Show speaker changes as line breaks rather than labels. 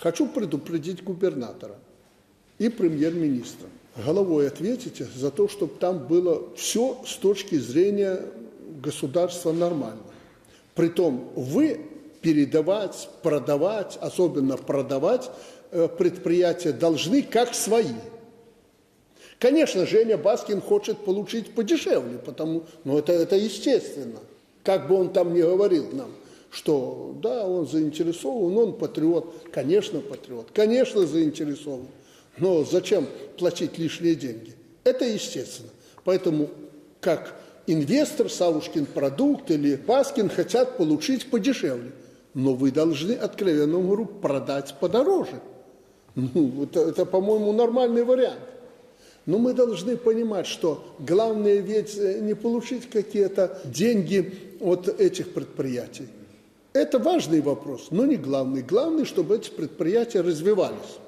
Хочу предупредить губернатора и премьер-министра. Головой ответите за то, чтобы там было все с точки зрения государства нормально. Притом вы передавать, продавать, особенно продавать предприятия должны как свои. Конечно, Женя Баскин хочет получить подешевле, но это естественно. Как бы он там ни говорил нам, что да, он заинтересован, он патриот. Конечно, заинтересован. Но зачем платить лишние деньги? Это естественно. Поэтому как инвестор, Савушкин продукт или Баскин хотят получить подешевле. Но вы должны, откровенно говорю, продать подороже. Это, по-моему, нормальный вариант. Но мы должны понимать, что главное ведь не получить какие-то деньги от этих предприятий. Это важный вопрос, но не главный. Главное, чтобы эти предприятия развивались.